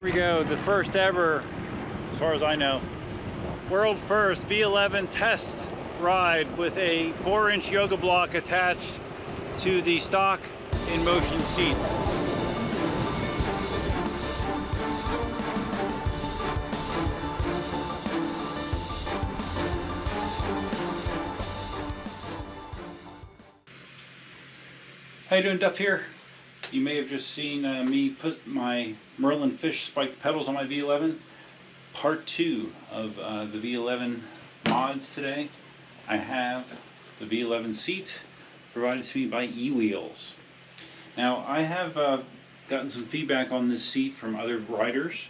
Here we go, the first ever, as far as I know, world first V11 test ride with a 4-inch yoga block attached to the stock Inmotion seat. How you doing, Duff here? You may have just seen me put my Merlin fish spiked pedals on my V11. Part 2 of the V11 mods today. I have the V11 seat provided to me by Ewheels. Now I have gotten some feedback on this seat from other riders.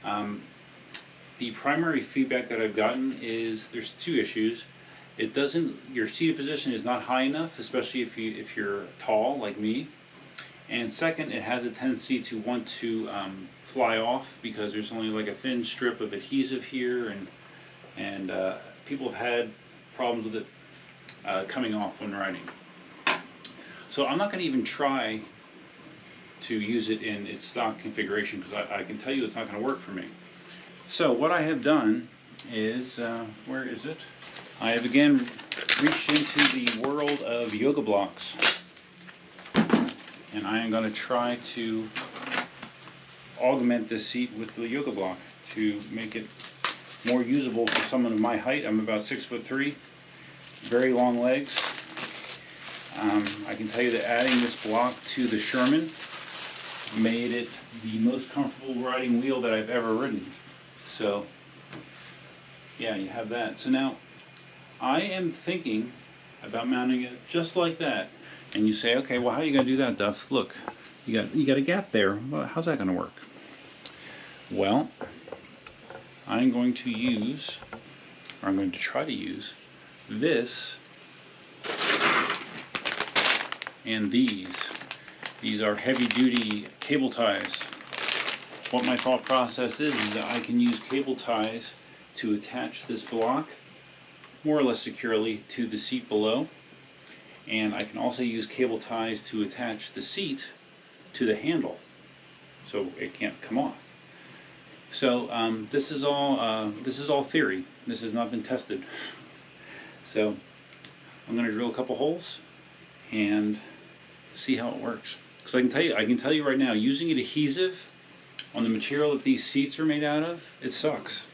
The primary feedback that I've gotten is there's two issues. Your seated position is not high enough, especially if you're tall like me. And second, it has a tendency to want to fly off because there's only like a thin strip of adhesive here, and people have had problems with it coming off when riding. So I'm not going to even try to use it in its stock configuration because I can tell you it's not going to work for me. So what I have done is, where is it? I have again reached into the world of yoga blocks. And I am going to try to augment this seat with the yoga block to make it more usable for someone of my height. I'm about 6'3", very long legs. I can tell you that adding this block to the Sherman made it the most comfortable riding wheel that I've ever ridden. So yeah, you have that. So now I am thinking about mounting it just like that. And you say, okay, well, how are you going to do that, Duff? Look, you got a gap there. Well, how's that going to work? Well, I'm going to use, or I'm going to try to use, this and these. These are heavy-duty cable ties. What my thought process is that I can use cable ties to attach this block more or less securely to the seat below. And I can also use cable ties to attach the seat to the handle so it can't come off. So this is all theory. This has not been tested. So I'm going to drill a couple holes and see how it works. Because I can tell you right now, using adhesive on the material that these seats are made out of, it sucks.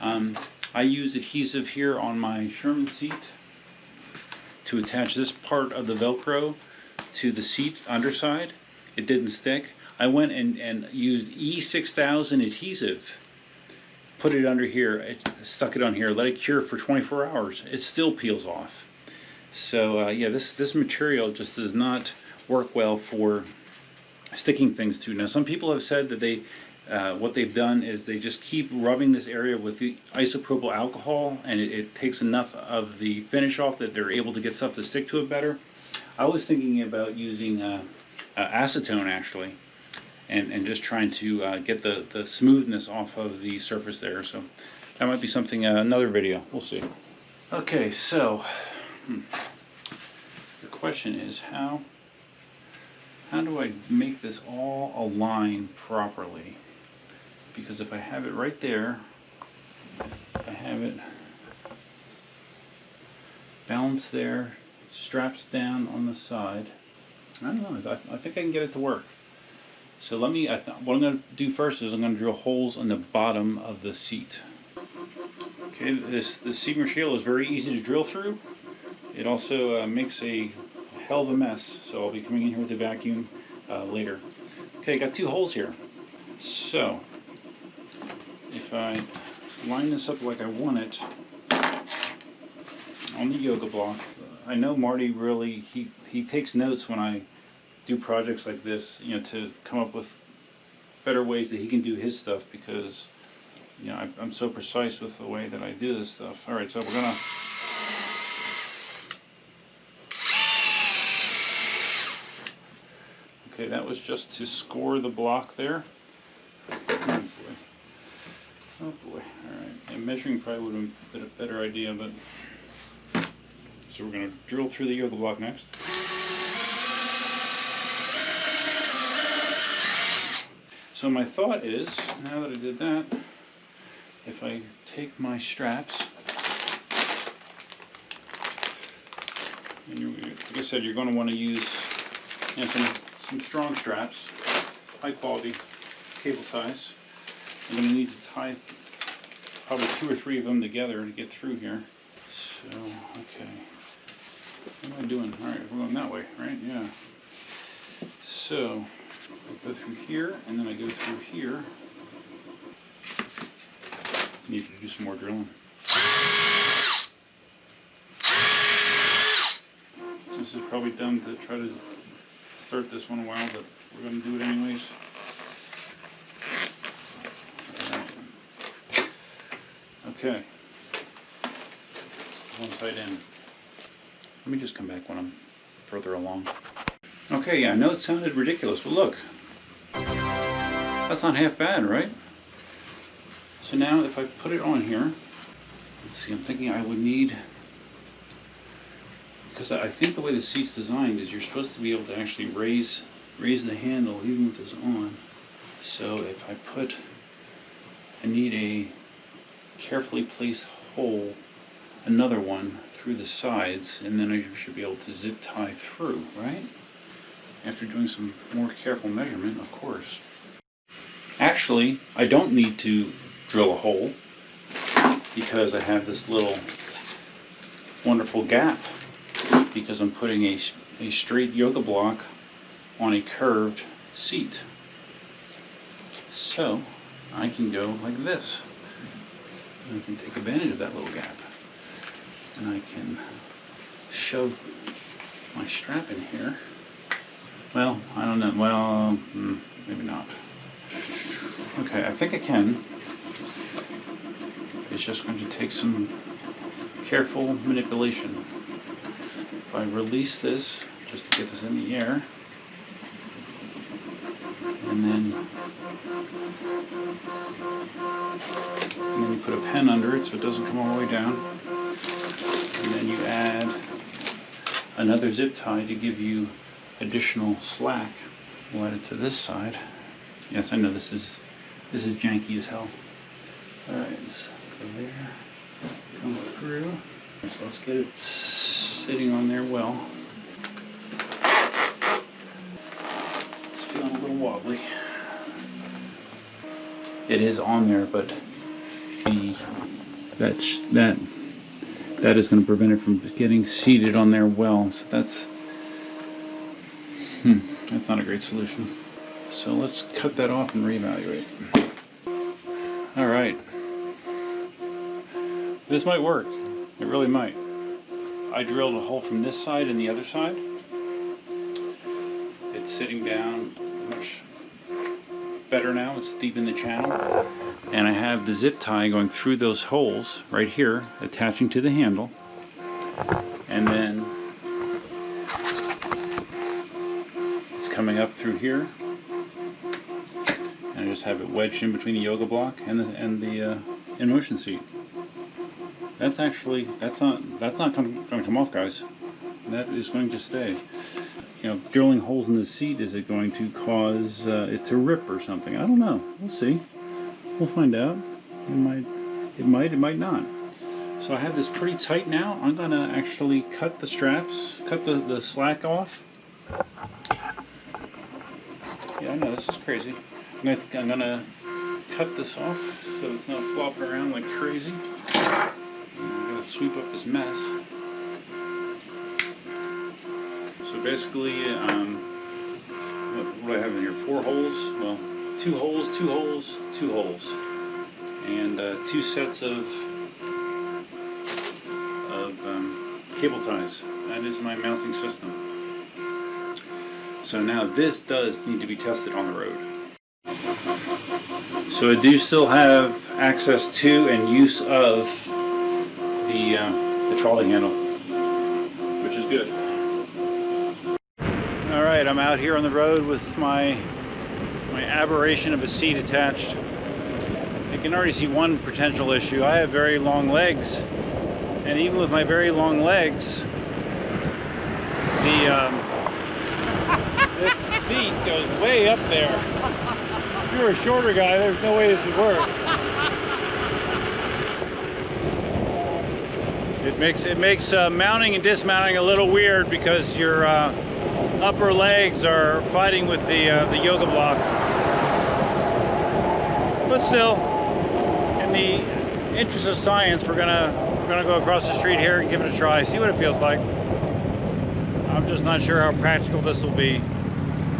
I use adhesive here on my Sherman seat to attach this part of the Velcro to the seat underside. It didn't stick. I went and used E6000 adhesive, put it under here, stuck it on here, let it cure for 24 hours. It still peels off. So yeah, this material just does not work well for sticking things to. Now some people have said that what they've done is they just keep rubbing this area with the isopropyl alcohol, and it takes enough of the finish off that they're able to get stuff to stick to it better. I was thinking about using acetone actually, and just trying to get the smoothness off of the surface there. So that might be something, another video, we'll see. Okay, so the question is how do I make this all align properly? Because if I have it right there, I have it balanced there, straps down on the side. I don't know, I think I can get it to work. So what I'm going to do first is I'm going to drill holes on the bottom of the seat. Okay, this seat material is very easy to drill through. It also makes a hell of a mess, so I'll be coming in here with a vacuum later. Okay, got two holes here. So if I line this up like I want it on the yoga block, I know Marty really, he takes notes when I do projects like this, you know, to come up with better ways that he can do his stuff, because, you know, I'm so precise with the way that I do this stuff. All right, so we're gonna okay, that was just to score the block there. Oh boy, alright. And measuring probably would have been a better idea, but so we're going to drill through the yoga block next. So my thought is, now that I did that, if I take my straps, and like I said, you're going to want to use some strong straps, high quality cable ties. I'm going to need to tie probably 2 or 3 of them together to get through here. So, okay. What am I doing? Alright, we're going that way, right? Yeah. So, I go through here, and then I go through here. Need to do some more drilling. This is probably dumb to try to start this one a while, but we're going to do it anyways. Right. Okay. One side in. Let me just come back when I'm further along. Okay, yeah, I know it sounded ridiculous, but look. That's not half bad, right? So now if I put it on here, let's see, I'm thinking I would need, because I think the way the seat's designed is you're supposed to be able to actually raise the handle even with this on. So if I need a carefully placed hole, another one through the sides, and then I should be able to zip tie through, right? After doing some more careful measurement, of course. Actually, I don't need to drill a hole because I have this little wonderful gap because I'm putting a straight yoga block on a curved seat. So I can go like this. And I can take advantage of that little gap. And I can shove my strap in here. Well, I don't know. Well, maybe not. Okay, I think I can. It's just going to take some careful manipulation. If I release this, just to get this in the air, and then you put a pen under it so it doesn't come all the way down, and then you add another zip tie to give you additional slack. We'll add it to this side. Yes, I know this is janky as hell. Alright, let's go there, come through. So let's get it sitting on there well. It's feeling a little wobbly. It is on there, but that is going to prevent it from getting seated on there well. So that's not a great solution. So let's cut that off and reevaluate. All right. This might work. It really might. I drilled a hole from this side and the other side. It's sitting down much better now. It's deep in the channel. And I have the zip tie going through those holes right here, attaching to the handle. And then it's coming up through here. And I just have it wedged in between the yoga block and the Inmotion seat. That's not going to come off, guys. That is going to stay. You know, drilling holes in the seat, is it going to cause it to rip or something? I don't know. We'll see. We'll find out. It might not. So I have this pretty tight now. I'm going to actually cut the straps, cut the slack off. Yeah, I know, this is crazy. I'm gonna cut this off so it's not flopping around like crazy. I'm gonna sweep up this mess. So basically, what do I have in here? 4 holes. Well, 2 holes, 2 holes, 2 holes, and 2 sets of cable ties. That is my mounting system. So now this does need to be tested on the road. So I do still have access to and use of the trolley handle, which is good. All right, I'm out here on the road with my aberration of a seat attached. You can already see one potential issue. I have very long legs, and even with my very long legs, this seat goes way up there. If you're a shorter guy, there's no way this would work. It makes mounting and dismounting a little weird because your upper legs are fighting with the yoga block. But still, in the interest of science, we're gonna go across the street here and give it a try, see what it feels like. I'm just not sure how practical this will be.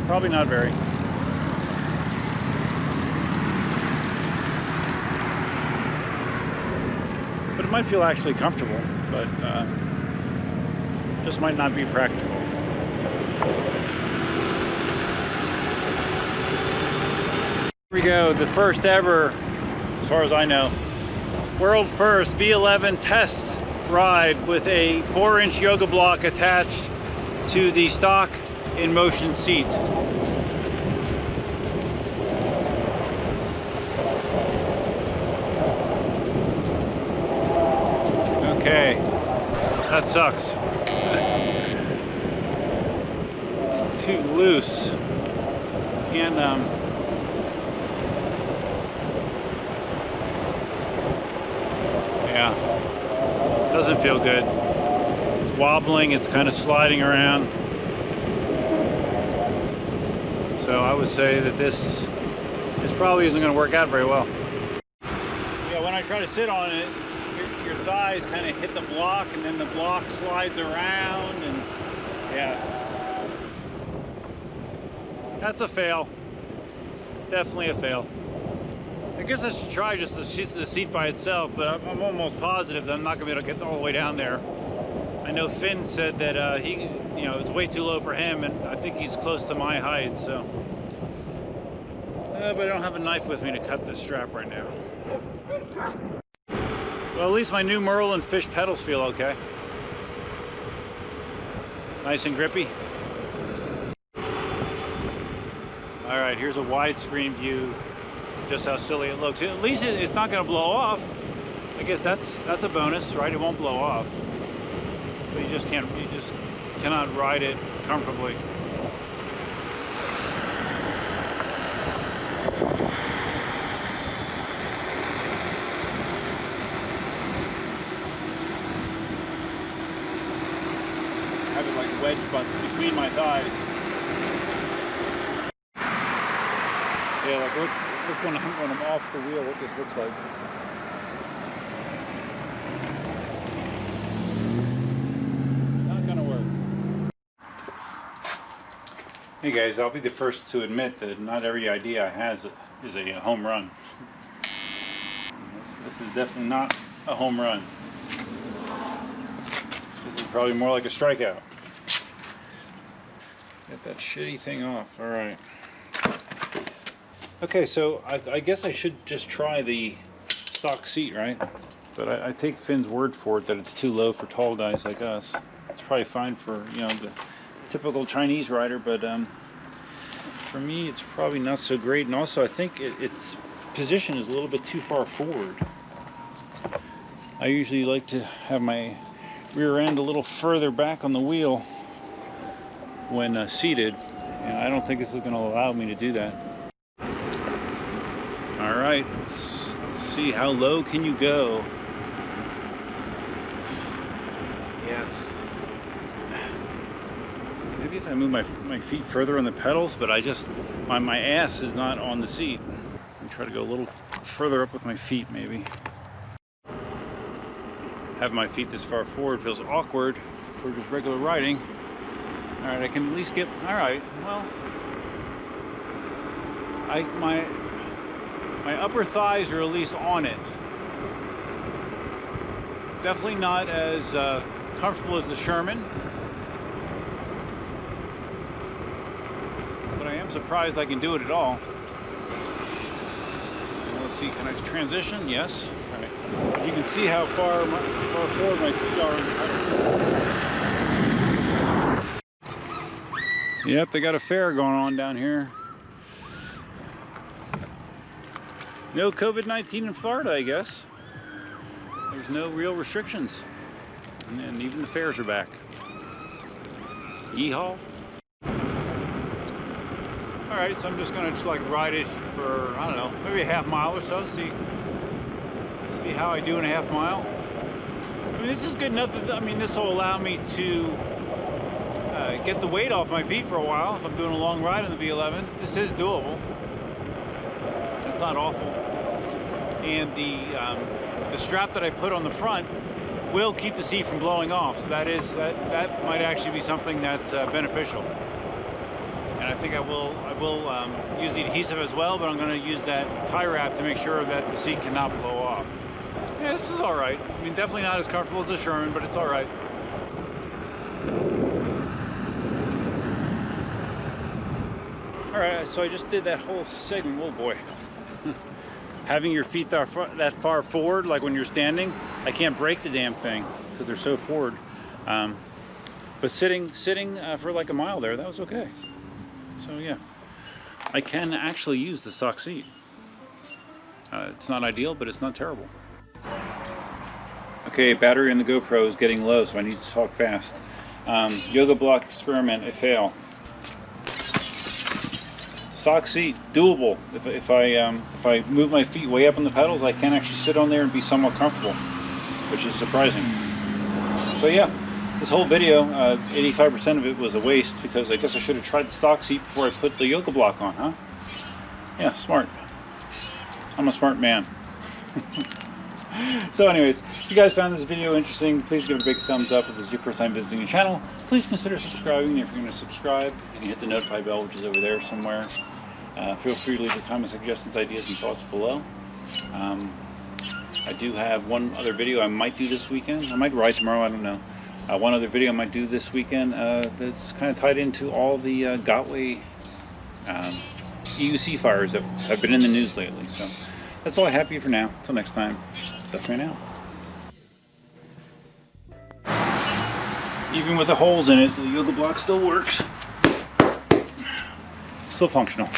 Probably not very. But it might feel actually comfortable, but just might not be practical. Here we go, the first ever, as far as I know, world first V11 test ride with a 4-inch yoga block attached to the stock Inmotion seat. Okay, that sucks. It's too loose. Can't yeah, doesn't feel good. It's wobbling, it's kind of sliding around. So I would say that this probably isn't going to work out very well. Yeah, when I try to sit on it, your thighs kind of hit the block, and then the block slides around, and yeah, that's a fail. Definitely a fail. I guess I should try just the seat by itself, but I'm almost positive that I'm not going to be able to get all the way down there. I know Finn said that he, you know, it's way too low for him, and I think he's close to my height, so. But I don't have a knife with me to cut this strap right now. Well, at least my new Merlin fish pedals feel okay. Nice and grippy. All right, here's a widescreen view, just how silly it looks. At least it's not going to blow off. I guess that's a bonus, right? It won't blow off. But you just cannot ride it comfortably. I have it like wedged between my thighs. Yeah, like look when I'm off the wheel, what this looks like. Hey guys, I'll be the first to admit that not every idea I have is a home run. This is definitely not a home run. This is probably more like a strikeout. Get that shitty thing off. All right. Okay, so I guess I should just try the stock seat, right? But I take Finn's word for it that it's too low for tall guys like us. It's probably fine for, you know, the typical Chinese rider, but for me it's probably not so great. And also I think its position is a little bit too far forward. I usually like to have my rear end a little further back on the wheel when seated, and I don't think this is going to allow me to do that. All right, let's see, how low can you go? Yeah, it's maybe if I move my feet further on the pedals, but my ass is not on the seat. Let me try to go a little further up with my feet, maybe. Having my feet this far forward feels awkward for just regular riding. All right, I can at least get, all right, well, my upper thighs are at least on it. Definitely not as comfortable as the Sherman. But I am surprised I can do it at all. Let's see, can I transition? Yes. All right. But you can see how far forward my feet are. Yep, they got a fair going on down here. No COVID-19 in Florida, I guess. There's no real restrictions. And even the fairs are back. Yeehaw. Alright, so I'm just gonna like ride it for for, I don't know, maybe a half mile or so. See how I do in a half mile. I mean, this is good enough. I mean, this will allow me to get the weight off my feet for a while if I'm doing a long ride in the V11. This is doable. It's not awful. And the strap that I put on the front will keep the seat from blowing off. So that might actually be something that's beneficial. And I think I will use the adhesive as well, but I'm going to use that tie wrap to make sure that the seat cannot blow off. Yeah, this is all right. I mean, definitely not as comfortable as a Sherman, but it's all right. All right, so I just did that whole segment. Oh boy. Having your feet that far forward, like when you're standing, I can't break the damn thing because they're so forward. But sitting for like a mile there, that was okay. So yeah, I can actually use the stock seat. It's not ideal, but it's not terrible. Okay, battery in the GoPro is getting low, so I need to talk fast. Yoga block experiment, I fail. Stock seat, doable. If I move my feet way up on the pedals, I can actually sit on there and be somewhat comfortable, which is surprising. So yeah, this whole video, 85% of it was a waste because I guess I should have tried the stock seat before I put the yoga block on, huh? Yeah, smart. I'm a smart man. So anyways, if you guys found this video interesting, please give it a big thumbs up. If this is your first time visiting the channel, please consider subscribing. If you're going to subscribe, you can hit the notify bell, which is over there somewhere. Feel free to leave your comments, suggestions, ideas, and thoughts below. I do have one other video I might do this weekend. I might ride tomorrow, I don't know. One other video I might do this weekend that's kind of tied into all the Gotway EUC fires that have been in the news lately. So that's all I have for you for now. Until next time, Duffman out. Even with the holes in it, the yoga block still works. Still functional.